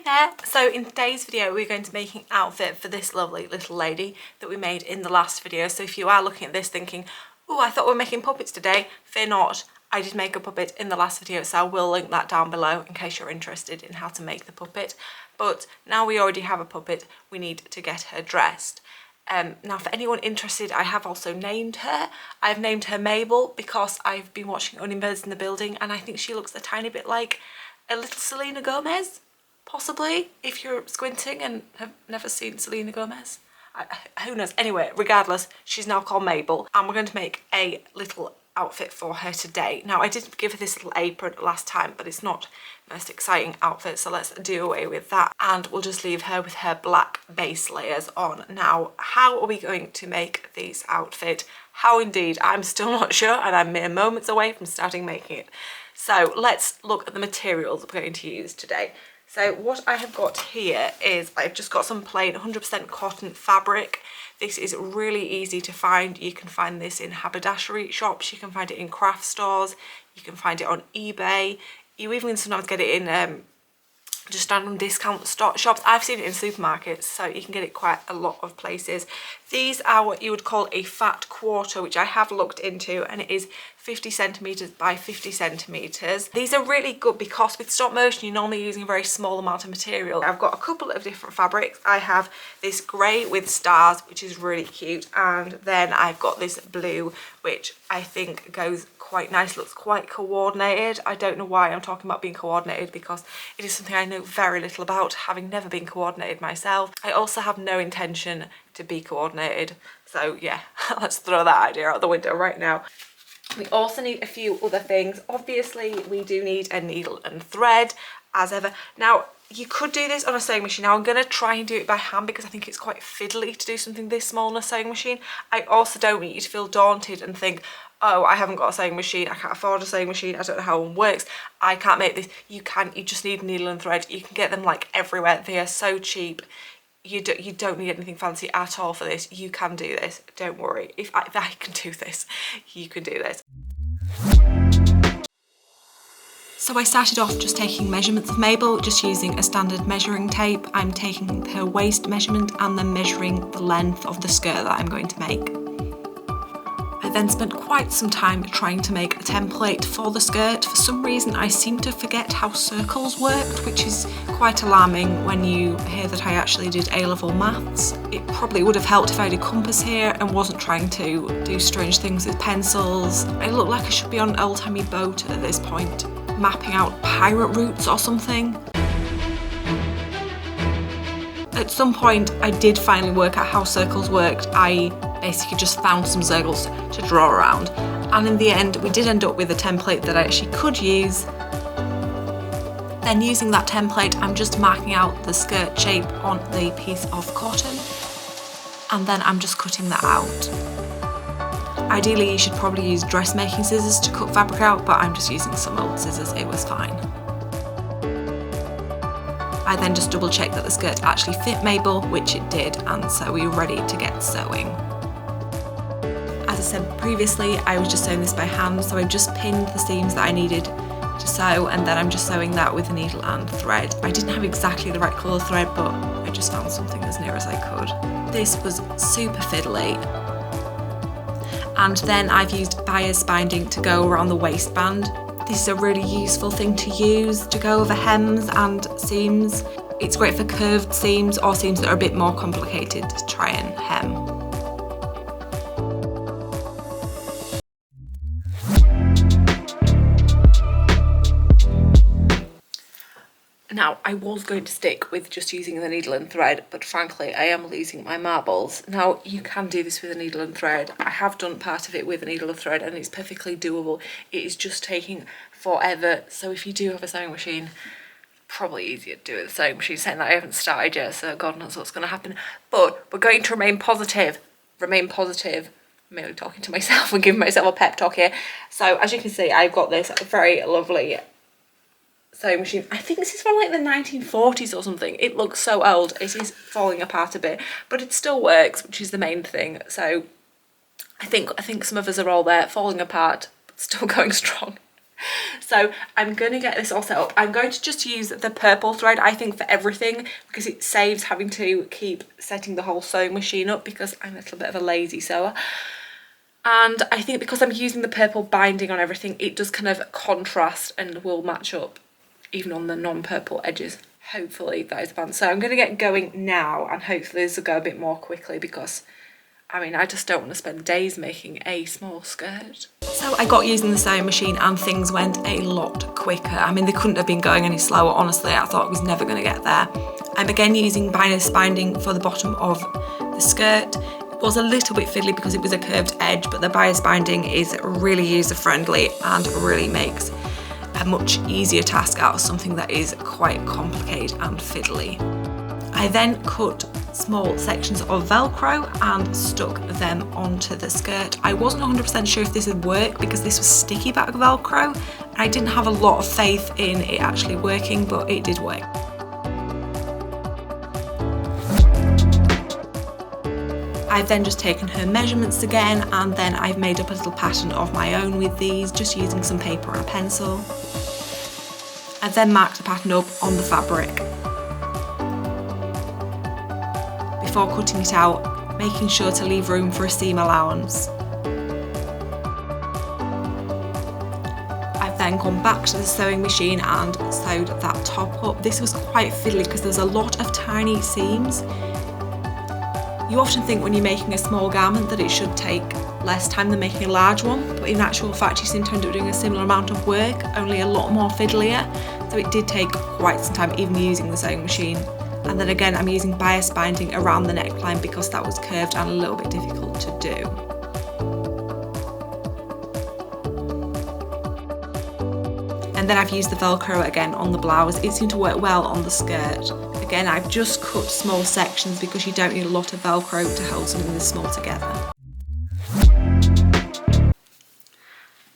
Hi there! So in today's video we're going to make an outfit for this lovely little lady that we made in the last video. So if you are looking at this thinking, oh, I thought we were making puppets today, fear not. I did make a puppet in the last video, so I will link that down below in case you're interested in how to make the puppet. But now we already have a puppet, we need to get her dressed. Now for anyone interested, I have also named her. I've named her Mabel because I've been watching Onion Birds in the Building and I think she looks a tiny bit like a little Selena Gomez. Possibly, if you're squinting and have never seen Selena Gomez. Who knows? Anyway, regardless, she's now called Mabel and we're going to make a little outfit for her today. Now, I did give her this little apron last time, but it's not the most exciting outfit, so let's do away with that and we'll just leave her with her black base layers on. Now, how are we going to make this outfit? How indeed, I'm still not sure and I'm mere moments away from starting making it. So let's look at the materials we're going to use today. So what I have got here is I've just got some plain 100% cotton fabric. This is really easy to find. You can find this in haberdashery shops, you can find it in craft stores, you can find it on eBay. You even sometimes get it in just random discount shops. I've seen it in supermarkets, so you can get it quite a lot of places. These are what you would call a fat quarter, which I have looked into, and it is 50 centimeters by 50 centimeters. These are really good because with stop motion you're normally using a very small amount of material. I've got a couple of different fabrics. I have this grey with stars, which is really cute, and then I've got this blue, which I think goes quite nice, looks quite coordinated. I don't know why I'm talking about being coordinated because it is something I know very little about, having never been coordinated myself. I also have no intention to be coordinated, so yeah, let's throw that idea out the window right now. We also need a few other things. Obviously we do need a needle and thread as ever. Now you could do this on a sewing machine. Now I'm going to try and do it by hand because I think it's quite fiddly to do something this small on a sewing machine. I also don't want you to feel daunted and think, oh, I haven't got a sewing machine, I can't afford a sewing machine, I don't know how one works, I can't make this. You can, you just need needle and thread. You can get them like everywhere. They are so cheap. You don't need anything fancy at all for this. You can do this, don't worry. If I can do this, you can do this. So I started off just taking measurements of Mabel, just using a standard measuring tape. I'm taking her waist measurement and then measuring the length of the skirt that I'm going to make. I then spent quite some time trying to make a template for the skirt. For some reason I seem to forget how circles worked, which is quite alarming when you hear that I actually did A-level maths. It probably would have helped if I had a compass here and wasn't trying to do strange things with pencils. I look like I should be on an old-timey boat at this point, mapping out pirate routes or something. At some point I did finally work out how circles worked. I basically just found some circles to draw around, and in the end we did end up with a template that I actually could use. Then using that template I'm just marking out the skirt shape on the piece of cotton and then I'm just cutting that out. Ideally you should probably use dressmaking scissors to cut fabric out, but I'm just using some old scissors, it was fine. I then just double checked that the skirt actually fit Mabel, which it did, and so we were ready to get sewing. As I said previously, I was just sewing this by hand, so I just pinned the seams that I needed to sew and then I'm just sewing that with a needle and thread. I didn't have exactly the right colour thread, but I just found something as near as I could. This was super fiddly. And then I've used bias binding to go around the waistband. This is a really useful thing to use to go over hems and seams. It's great for curved seams or seams that are a bit more complicated to try and hem. Now, I was going to stick with just using the needle and thread, but frankly, I am losing my marbles. Now, you can do this with a needle and thread. I have done part of it with a needle and thread and it's perfectly doable. It is just taking forever. So if you do have a sewing machine, probably easier to do it with a sewing machine, saying that I haven't started yet, so God knows what's going to happen. But we're going to remain positive. Remain positive. I'm merely talking to myself and giving myself a pep talk here. So as you can see, I've got this very lovely sewing machine. I think this is from like the 1940s or something. It looks so old. It is falling apart a bit, but it still works, which is the main thing. So I think some of us are all there, falling apart, but still going strong. So I'm going to get this all set up. I'm going to just use the purple thread, I think, for everything, because it saves having to keep setting the whole sewing machine up, because I'm a little bit of a lazy sewer. And I think because I'm using the purple binding on everything, it does kind of contrast and will match up even on the non-purple edges. Hopefully that is the plan. So I'm going to get going now, and hopefully this will go a bit more quickly, because I mean, I just don't want to spend days making a small skirt. So I got using the sewing machine and things went a lot quicker. I mean, they couldn't have been going any slower, honestly. I thought I was never going to get there. I'm again using bias binding for the bottom of the skirt. It was a little bit fiddly because it was a curved edge, but the bias binding is really user-friendly and really makes a much easier task out of something that is quite complicated and fiddly. I then cut small sections of Velcro and stuck them onto the skirt. I wasn't 100% sure if this would work because this was sticky back Velcro. I didn't have a lot of faith in it actually working, but it did work. I've then just taken her measurements again, and then I've made up a little pattern of my own with these, just using some paper and a pencil. I've then marked a pattern up on the fabric before cutting it out, making sure to leave room for a seam allowance. I've then gone back to the sewing machine and sewed that top up. This was quite fiddly because there's a lot of tiny seams. You often think when you're making a small garment that it should take less time than making a large one, but in actual fact you seem to end up doing a similar amount of work, only a lot more fiddlier. So it did take quite some time even using the sewing machine. And then again, I'm using bias binding around the neckline because that was curved and a little bit difficult to do. And then I've used the Velcro again on the blouse. It seemed to work well on the skirt. Again, I've just cut small sections because you don't need a lot of Velcro to hold something this small together.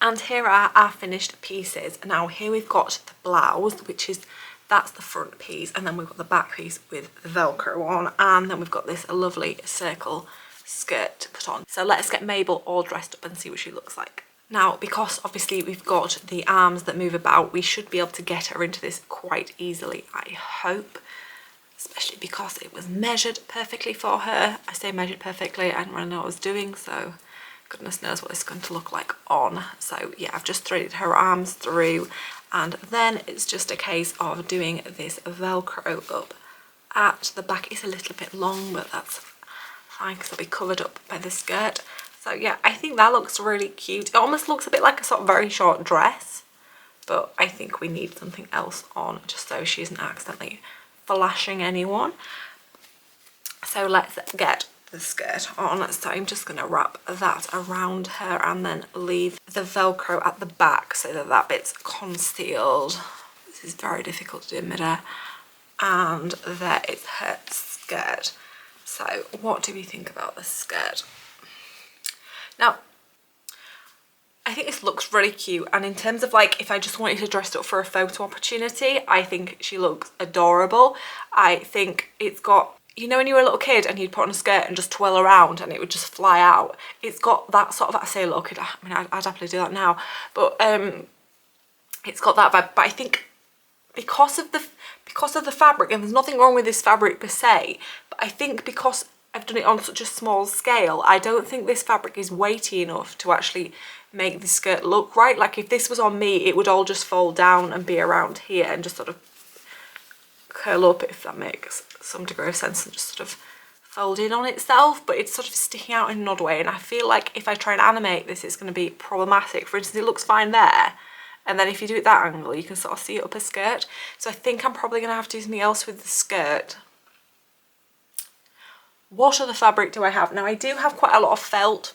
And here are our finished pieces. Now here we've got the blouse, that's the front piece, and then we've got the back piece with the Velcro on, and then we've got this lovely circle skirt to put on. So let's get Mabel all dressed up and see what she looks like. Now, because obviously we've got the arms that move about, we should be able to get her into this quite easily, I hope, especially because it was measured perfectly for her. I say measured perfectly, I didn't really know what I was doing, so goodness knows what it's going to look like on. So yeah, I've just threaded her arms through, and then it's just a case of doing this Velcro up at the back. It's a little bit long, but that's fine because it'll be covered up by the skirt. So yeah, I think that looks really cute. It almost looks a bit like a sort of very short dress, but I think we need something else on just so she isn't accidentally flashing anyone. So let's get the skirt on. So I'm just going to wrap that around her and then leave the Velcro at the back so that that bit's concealed. This is very difficult to do in midair. And there is her skirt. So what do we think about the skirt? Now, I think this looks really cute, and in terms of like if I just wanted to dress it up for a photo opportunity, I think she looks adorable. I think it's got, you know when you were a little kid and you'd put on a skirt and just twirl around and it would just fly out? It's got that sort of, I say a little kid, I mean I'd happily do that now, but it's got that vibe. But I think because of the fabric, and there's nothing wrong with this fabric per se, but I think because I've done it on such a small scale, I don't think this fabric is weighty enough to actually make the skirt look right. Like if this was on me, it would all just fall down and be around here and just sort of curl up, if that makes some degree of sense, and just sort of fold in on itself, but it's sort of sticking out in an odd way, and I feel like if I try and animate this, it's going to be problematic. For instance, it looks fine there, and then if you do it that angle, you can sort of see it up a skirt. So I think I'm probably going to have to do something else with the skirt. What other fabric do I have? Now I do have quite a lot of felt,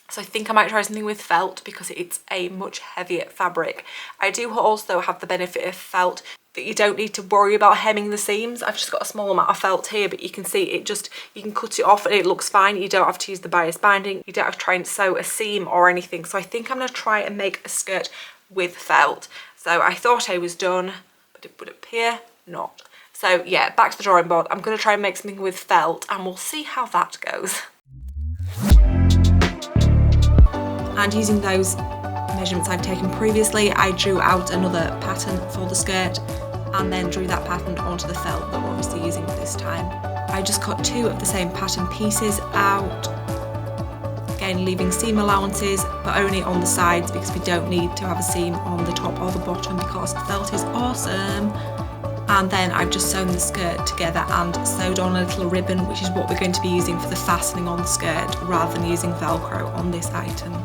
so I think I might try something with felt because it's a much heavier fabric. I do also have the benefit of felt that you don't need to worry about hemming the seams. I've just got a small amount of felt here, but you can see it just, you can cut it off and it looks fine. You don't have to use the bias binding. You don't have to try and sew a seam or anything. So I think I'm going to try and make a skirt with felt. So I thought I was done, but it would appear not. So yeah, back to the drawing board. I'm going to try and make something with felt and we'll see how that goes. And using those measurements I've taken previously, I drew out another pattern for the skirt and then drew that pattern onto the felt that we're obviously using for this time. I just cut 2 of the same pattern pieces out, again leaving seam allowances but only on the sides because we don't need to have a seam on the top or the bottom because the felt is awesome. And then I've just sewn the skirt together and sewed on a little ribbon, which is what we're going to be using for the fastening on the skirt rather than using Velcro on this item.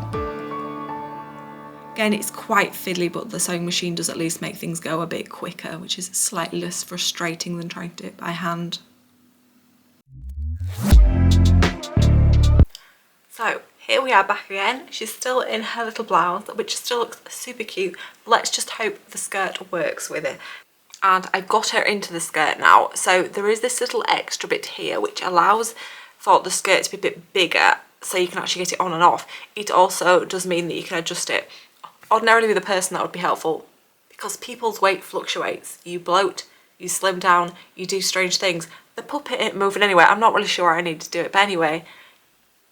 Again, it's quite fiddly, but the sewing machine does at least make things go a bit quicker, which is slightly less frustrating than trying to do it by hand. So here we are back again. She's still in her little blouse, which still looks super cute. Let's just hope the skirt works with it. And I've got her into the skirt now. So there is this little extra bit here which allows for the skirt to be a bit bigger so you can actually get it on and off. It also does mean that you can adjust it. Ordinarily with a person that would be helpful because people's weight fluctuates. You bloat, you slim down, you do strange things. The puppet ain't moving anywhere. I'm not really sure I need to do it, but anyway,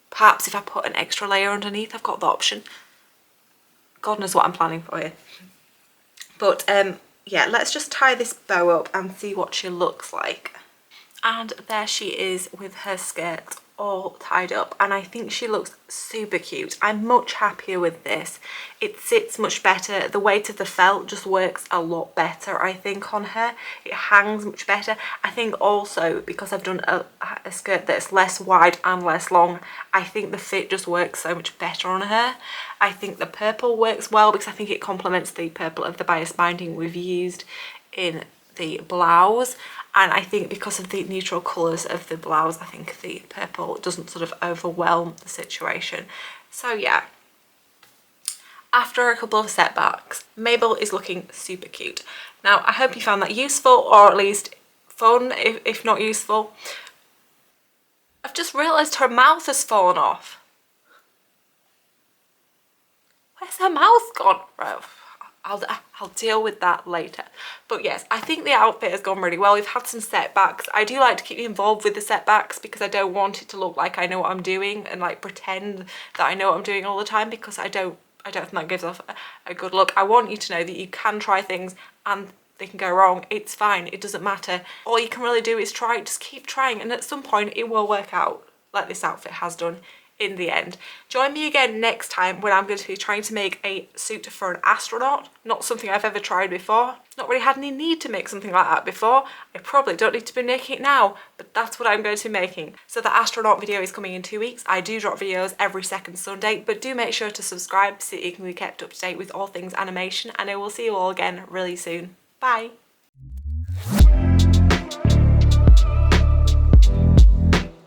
perhaps if I put an extra layer underneath, I've got the option. God knows what I'm planning for here. But yeah, let's just tie this bow up and see what she looks like. And there she is with her skirt all tied up, and I think she looks super cute. I'm much happier with this. It sits much better. The weight of the felt just works a lot better, I think, on her. It hangs much better. I think also because I've done a skirt that's less wide and less long, I think the fit just works so much better on her. I think the purple works well because I think it complements the purple of the bias binding we've used in the blouse, and I think because of the neutral colours of the blouse, I think the purple doesn't sort of overwhelm the situation. So yeah, after a couple of setbacks, Mabel is looking super cute. Now I hope you found that useful, or at least fun, if not useful. I've just realised her mouth has fallen off. Where's her mouth gone? Right, I'll deal with that later. But yes, I think the outfit has gone really well. We've had some setbacks. I do like to keep you involved with the setbacks because I don't want it to look like I know what I'm doing and like pretend that I know what I'm doing all the time, because I don't think that gives off a good look. I want you to know that you can try things and they can go wrong. It's fine. It doesn't matter. All you can really do is try. Just keep trying, and at some point it will work out, like this outfit has done in the end. Join me again next time when I'm going to be trying to make a suit for an astronaut. Not something I've ever tried before. Not really had any need to make something like that before. I probably don't need to be making it now, but that's what I'm going to be making. So the astronaut video is coming in 2 weeks. I do drop videos every second Sunday, but do make sure to subscribe so that you can be kept up to date with all things animation, and I will see you all again really soon. Bye!